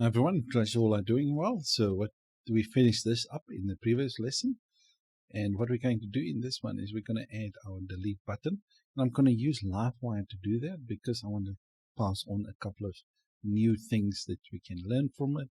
Everyone, trust you all are doing well. So we finished this up in the previous lesson, and what we're going to do in this one is we're going to add our delete button, and I'm going to use Livewire to do that because I want to pass on a couple of new things that we can learn from it.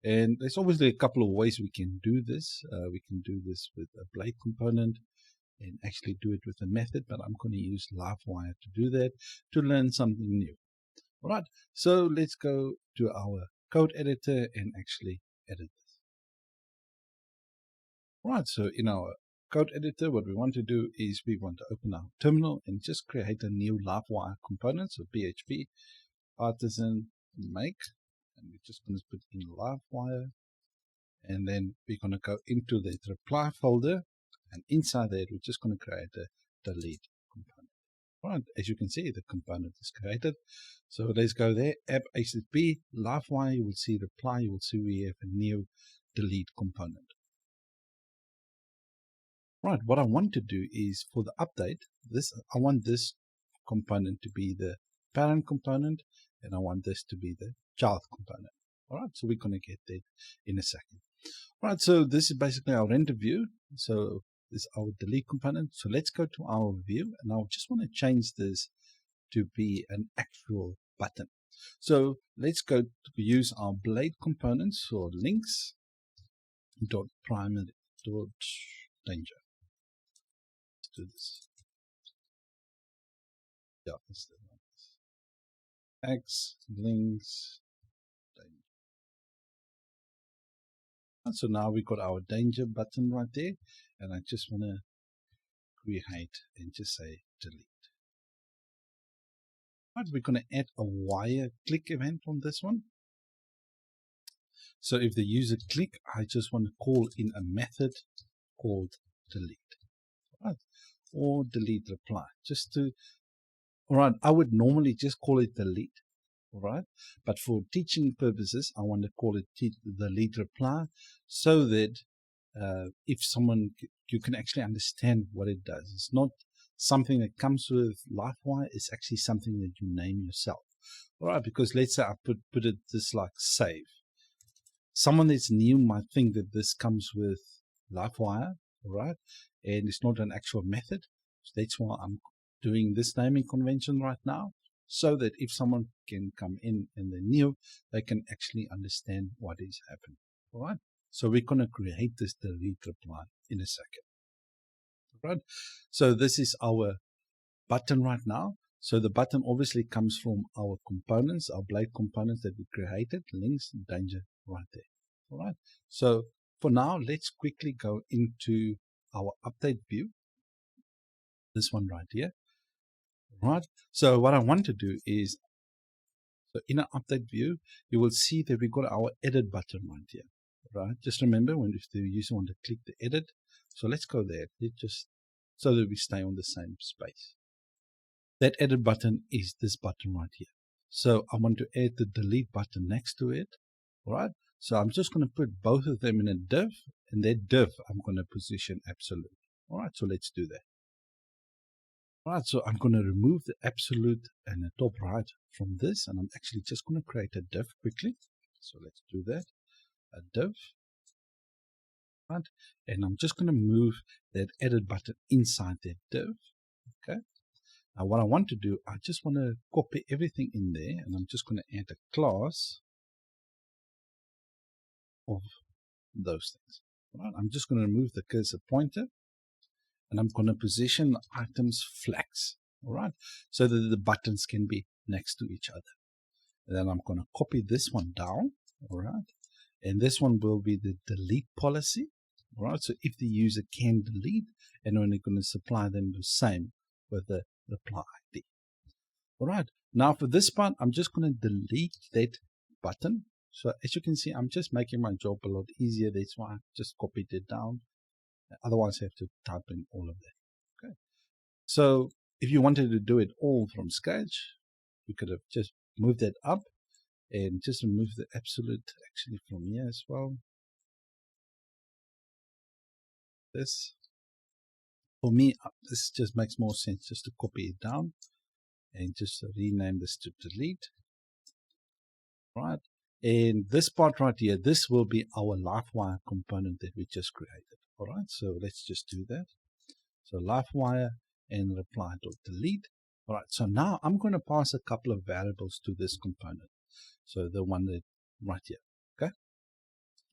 And there's obviously a couple of ways we can do this. We can do this with a blade component and actually do it with a method, but I'm going to use Livewire to do that to learn something new. All right, so let's go to our code editor and actually edit this. All right, so in our code editor, what we want to do is we want to open our terminal and just create a new Livewire component. So PHP artisan make, and we're just going to put in Livewire, and then we're going to go into the reply folder, and inside that we're just going to create a delete component. All right, as you can see, the component is created. So let's go there, app HTTP, Livewire, you will see reply, you will see we have a new delete component. Right, what I want to do is for the update, I want this component to be the parent component, and I want this to be the child component. All right, so we're going to get that in a second. All right, so this is basically our render view. So this is our delete component. So let's go to our view, and I just want to change this to be an actual button. So let's go to use our blade components or links dot primary dot danger. Let's do this. Yeah, let's do this. X links danger. And so now we got our danger button right there, and I just want to create and just say delete. Right, we're going to add a wire click event on this one. So if the user click, I just want to call in a method called delete. Right, or delete reply. Just to, all right, I would normally just call it delete. All right, but for teaching purposes, I want to call it delete reply, so that if someone, you can actually understand what it does. It's not something that comes with Livewire, it's actually something that you name yourself. All right, because let's say I put it this like save. Someone that's new might think that this comes with Livewire, all right, and it's not an actual method. So that's why I'm doing this naming convention right now, so that if someone can come in and they're new, they can actually understand what is happening. All right, so we're going to create this delete reply in a second. Right, so this is our button right now. So the button obviously comes from our components, our blade components that we created, links, danger right there. All right, so for now, let's quickly go into our update view, this one right here. Right, so what I want to do is, so in our update view, you will see that we got our edit button right here. Right, just remember when if the user want to click the edit, so let's go there. Just so that we stay on the same space. That edit button is this button right here. So I want to add the delete button next to it. All right, so I'm just going to put both of them in a div, and that div I'm going to position absolute. All right, so let's do that. All right, so I'm going to remove the absolute and the top right from this, and I'm actually just going to create a div quickly. So let's do that, a div. Right, and I'm just going to move that edit button inside that div. Okay. Now what I want to do, I just want to copy everything in there, and I'm just going to add a class of those things. Right, I'm just going to remove the cursor pointer, and I'm going to position items flags. All right, so that the buttons can be next to each other. And then I'm going to copy this one down. All right, and this one will be the delete policy. All right, so if the user can delete, and we're going to supply them the same with the reply ID. All right, now for this part, I'm just going to delete that button. So as you can see, I'm just making my job a lot easier. That's why I just copied it down. Otherwise, I have to type in all of that. Okay. So if you wanted to do it all from scratch, you could have just moved that up and just remove the absolute actually from here as well. This, for me, this just makes more sense just to copy it down and just rename this to delete. Right, And this part right here, this will be our Livewire component that we just created. All right, so let's just do that. So Livewire and reply.delete. All right, so now I'm going to pass a couple of variables to this component. So the one that right here, okay?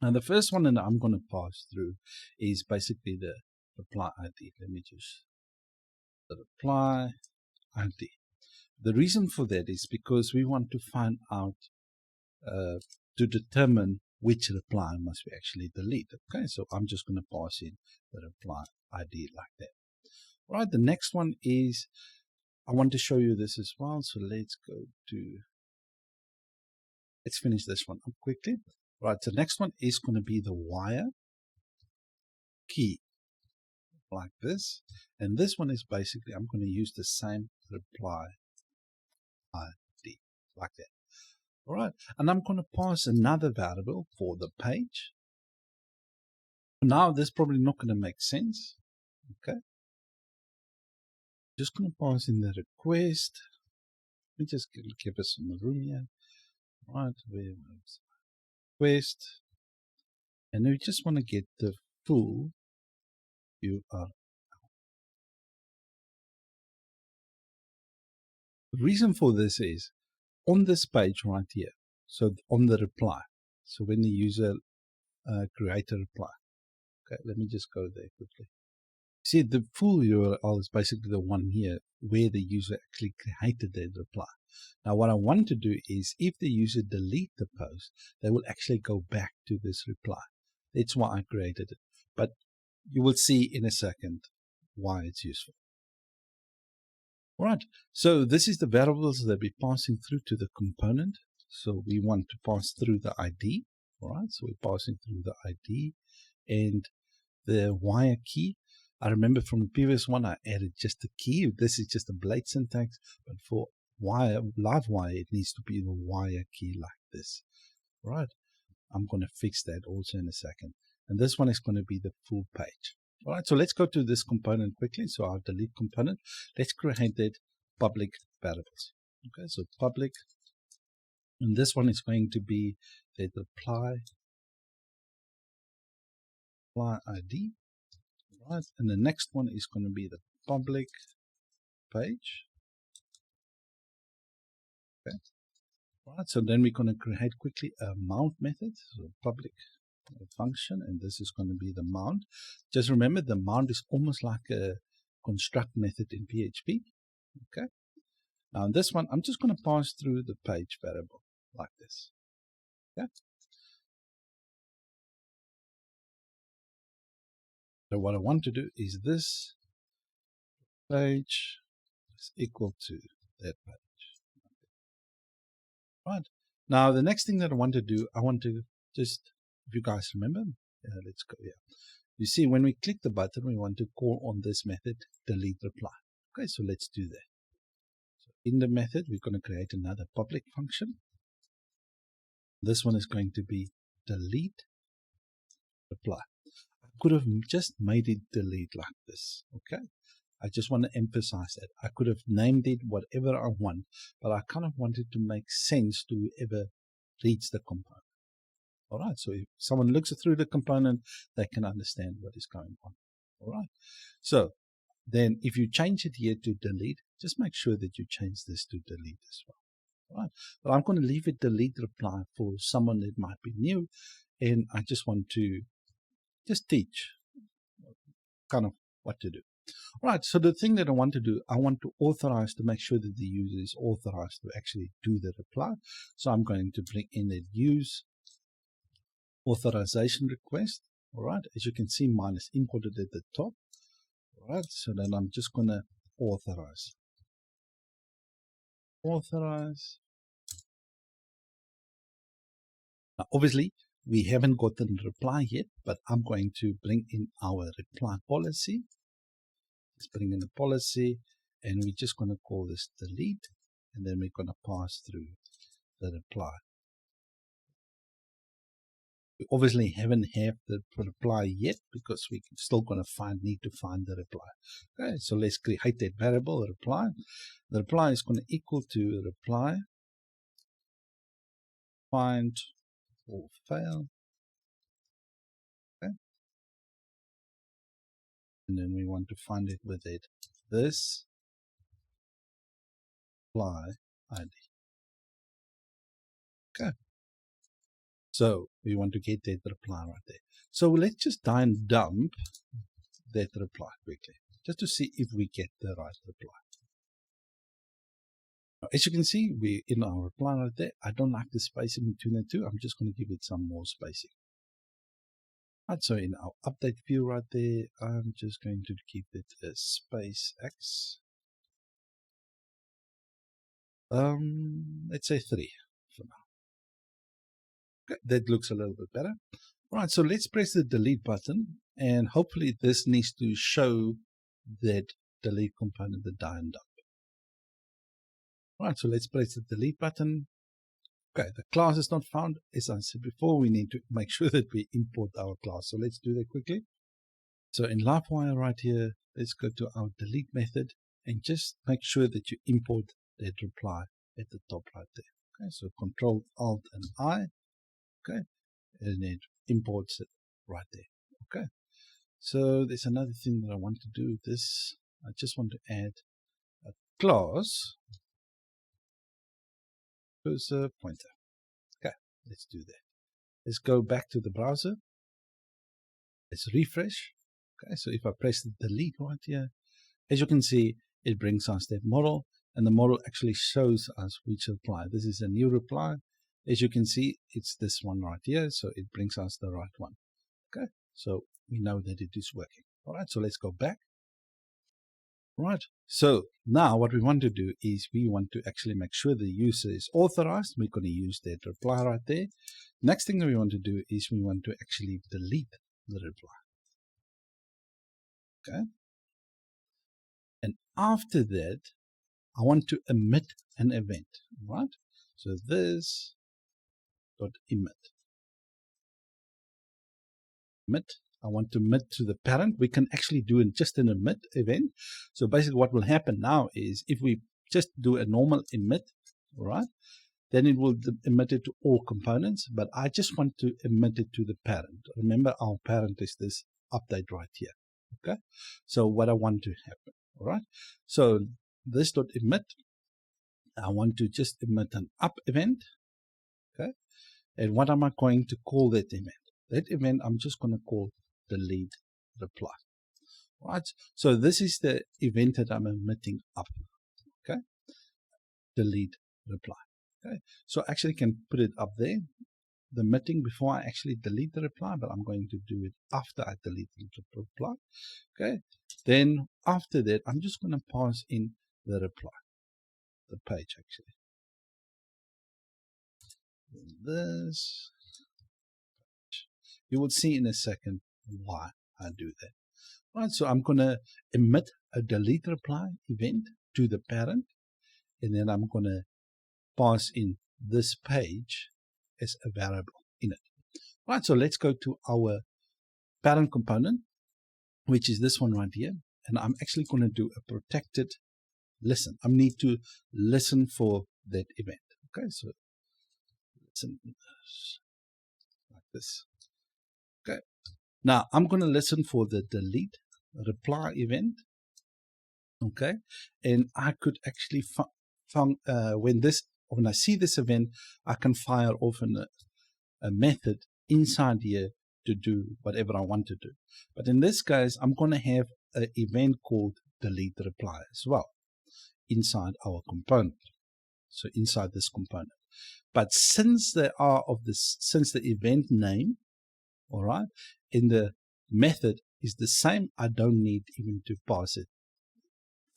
Now the first one that I'm going to pass through is basically the reply ID. Let me just, the reply ID. The reason for that is because we want to find out to determine which reply must we actually delete. Okay, so I'm just going to pass in the reply ID like that. All right, the next one is, I want to show you this as well. So let's go to, let's finish this one up quickly. All right, the next one is going to be the wire key like this. And this one is basically, I'm going to use the same reply ID like that. All right, and I'm going to pass another variable for the page. Now this is probably not going to make sense. Okay, just going to pass in the request. Let me just give us some room here. All right, request, and we just want to get the full URL. The reason for this is on this page right here. So on the reply. So when the user create a reply. Okay, let me just go there quickly. See, the full URL is basically the one here where the user actually created their reply. Now, what I want to do is if the user delete the post, they will actually go back to this reply. That's why I created it. But you will see in a second why it's useful. All right, so this is the variables that we're passing through to the component. So we want to pass through the ID. All right, so we're passing through the ID and the wire key. I remember from the previous one, I added just the key. This is just a blade syntax, but for wire, Livewire, it needs to be the wire key like this. All right, I'm going to fix that also in a second. And this one is going to be the full page. All right, so let's go to this component quickly. So our delete component, let's create that public variables. Okay, so public, and this one is going to be the reply ID. Right, and the next one is going to be the public page. Okay. Right, so then we're going to create quickly a mount method, so public function, and this is going to be the mount. Just remember, the mount is almost like a construct method in PHP. Okay. Now in this one, I'm just going to pass through the page variable like this. Okay. So what I want to do is this page is equal to that page. Right. Now the next thing that I want to do, I want to just, if you guys remember, let's go here. You see, when we click the button, we want to call on this method, delete reply. Okay, so let's do that. So in the method, we're going to create another public function. This one is going to be delete reply. I could have just made it delete like this. Okay. I just want to emphasize that. I could have named it whatever I want, but I kind of wanted to make sense to whoever reads the component. All right, so if someone looks through the component, they can understand what is going on. All right, so then if you change it here to delete, just make sure that you change this to delete as well. All right, but I'm going to leave it delete reply for someone that might be new, and I just want to just teach kind of what to do. All right, so the thing that I want to do, I want to authorize to make sure that the user is authorized to actually do the reply. So I'm going to bring in the use authorization request. All right, as you can see, mine is imported at the top. All right, so then I'm just going to authorize. Authorize. Now, obviously, we haven't gotten the reply yet, but I'm going to bring in our reply policy. Let's bring in the policy, and we're just going to call this delete, and then we're going to pass through the reply. We obviously haven't had the reply yet because we're still going to need to find the reply. Okay, so let's create that variable reply. The reply is going to equal to reply find or fail. Okay. And then we want to find it with it. This apply ID. Okay. So we want to get that reply right there. So let's just try and dump that reply quickly, just to see if we get the right reply. Now, as you can see, we in our reply right there. I don't like the spacing between the two. I'm just going to give it some more spacing. Right, so in our update view right there, I'm just going to keep it as space X. Let's say 3 for now. Okay, that looks a little bit better. Right, so let's press the delete button, and hopefully this needs to show that delete component, the die and dump. Right, so let's press the delete button. Okay, the class is not found. As I said before, we need to make sure that we import our class. So let's do that quickly. So in Livewire right here, let's go to our delete method and just make sure that you import that reply at the top right there. Okay, so Control Alt and I. Okay, and it imports it right there. Okay, so there's another thing that I want to do. This, I just want to add a class cursor pointer. Okay, let's do that. Let's go back to the browser. Let's refresh. Okay, so if I press the delete right here, as you can see, it brings us that model, and the model actually shows us which reply. This is a new reply. As you can see, it's this one right here, so it brings us the right one. Okay, so we know that it is working. All right, so let's go back. Right, so now what we want to do is we want to actually make sure the user is authorized. We're going to use that reply right there. Next thing that we want to do is we want to actually delete the reply. Okay, and after that, I want to emit an event, right? So this dot emit. I want to emit to the parent. We can actually do just an emit event. So basically what will happen now is if we just do a normal emit, right, then it will emit it to all components, but I just want to emit it to the parent. Remember, our parent is this update right here. Okay, so what I want to happen, all right, so this dot emit, I want to just emit an up event. Okay, and what am I going to call that event? That event I'm just going to call delete reply. Right, so this is the event that I'm emitting up. Okay, delete reply. Okay, so I actually can put it up there, the emitting, before I actually delete the reply, but I'm going to do it after I delete the reply. Okay, then after that, I'm just going to pass in the reply, the page actually. This, you will see in a second why I do that. Right, so I'm going to emit a delete reply event to the parent, and then I'm going to pass in this page as a variable in it. Right, so let's go to our parent component, which is this one right here, and I'm actually going to do a protected listen. I need to listen for that event. Okay, so listen like this. Okay, now I'm going to listen for the delete reply event. Okay, and I could actually when I see this event, I can fire off a method inside here to do whatever I want to do. But in this case, I'm going to have an event called delete reply as well inside our component. So inside this component. But since the event name, all right, in the method is the same, I don't need even to pass it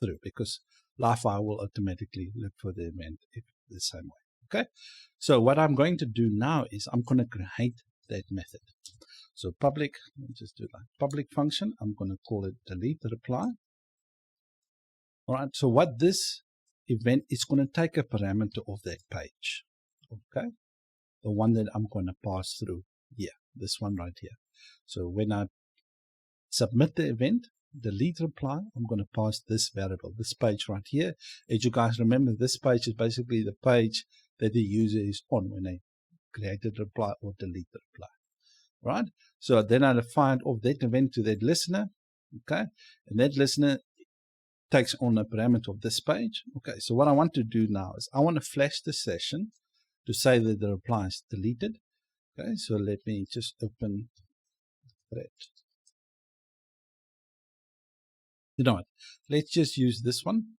through, because Livewire will automatically look for the event if the same way. Okay, so what I'm going to do now is I'm going to create that method. So public, let's just do like public function. I'm going to call it delete reply. All right, so what this event is going to take a parameter of that page. Okay, the one that I'm going to pass through here, this one right here. So when I submit the event, delete reply, I'm going to pass this variable, this page right here. As you guys remember, this page is basically the page that the user is on when they created reply or delete the reply. Right? So then I find off that event to that listener. Okay, and that listener takes on a parameter of this page. Okay, so what I want to do now is I want to flash the session to say that the reply is deleted. Okay, so let me just open thread. You know what? Let's just use this one.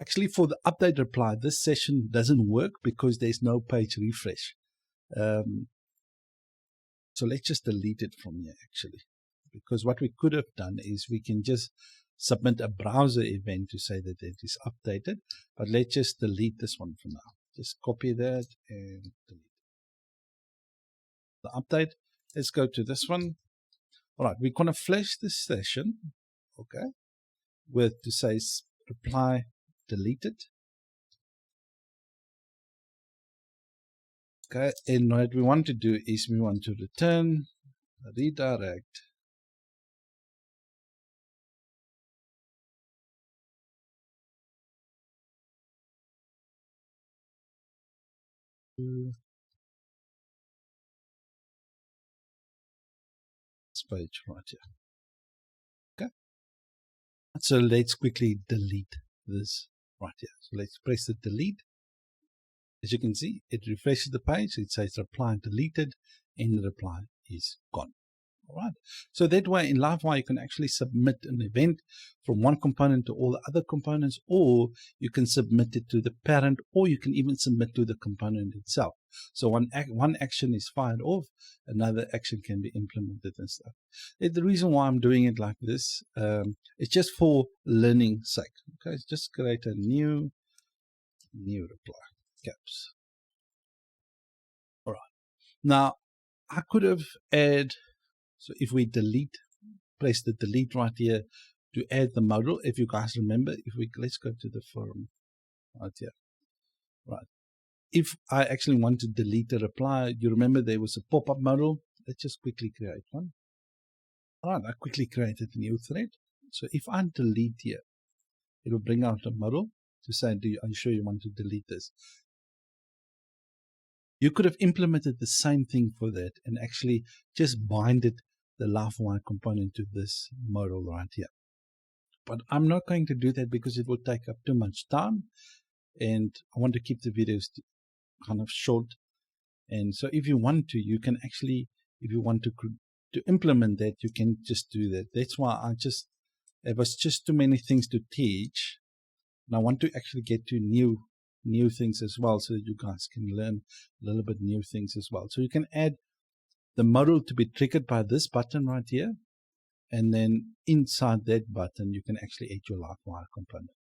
Actually, for the update reply, this session doesn't work because there's no page refresh. So let's just delete it from here, actually. Because what we could have done is we can just submit a browser event to say that it is updated. But let's just delete this one for now. Just copy that and delete the update. Let's go to this one. All right, we're going to flash this session, okay, with to say reply deleted. Okay, and what we want to do is we want to return a redirect to this page right here. Okay, so let's quickly delete this right here. So let's press the delete. As you can see, it refreshes the page. It says reply deleted, and the reply is gone. All right. So that way in Livewire, you can actually submit an event from one component to all the other components, or you can submit it to the parent, or you can even submit to the component itself. So one action is fired off, another action can be implemented and stuff. The reason why I'm doing it like this, it's just for learning sake. Okay, just create a new reply. Caps. All right. Now, I could have add, so if we delete, press the delete right here to add the modal. If you guys remember, let's go to the forum right here. Right. If I actually want to delete the reply, you remember there was a pop-up modal. Let's just quickly create one. All right, I quickly created a new thread. So if I delete here, it will bring out a modal to say, are you sure you want to delete this? You could have implemented the same thing for that and actually just binded the Livewire component to this modal right here. But I'm not going to do that because it will take up too much time, and I want to keep the videos kind of short. And so if you want to, you can actually, if you want to implement that, you can just do that. That's why there was just too many things to teach, and I want to actually get to new things as well, so that you guys can learn a little bit new things as well. So you can add the modal to be triggered by this button right here, and then inside that button you can actually add your Livewire component.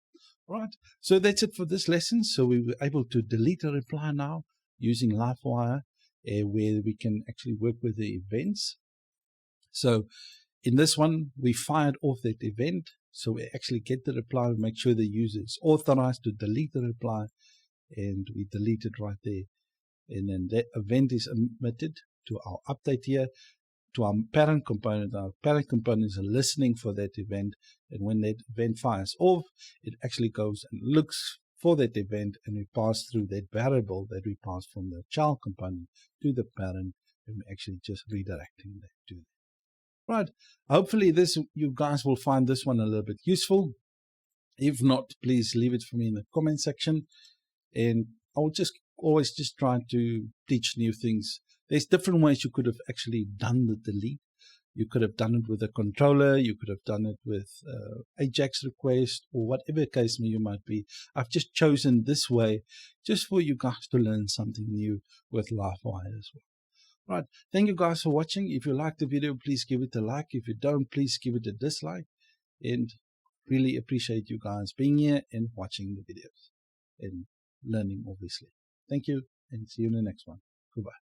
All right, so that's it for this lesson. So we were able to delete a reply now using Livewire, where we can actually work with the events. So in this one, we fired off that event. So we actually get the reply, we make sure the user is authorized to delete the reply, and we delete it right there. And then that event is emitted to our update here, to our parent component. Our parent component is listening for that event, and when that event fires off, it actually goes and looks for that event, and we pass through that variable that we passed from the child component to the parent, and we're actually just redirecting that to that. Right, hopefully you guys will find this one a little bit useful. If not, please leave it for me in the comment section, and I'll always try to teach new things. There's different ways you could have actually done the delete. You could have done it with a controller, you could have done it with Ajax request, or whatever case you might be. I've just chosen this way just for you guys to learn something new with Livewire as well. Right, thank you guys for watching. If you like the video, please give it a like. If you don't, please give it a dislike. And really appreciate you guys being here and watching the videos and learning, obviously. Thank you, and see you in the next one. Goodbye.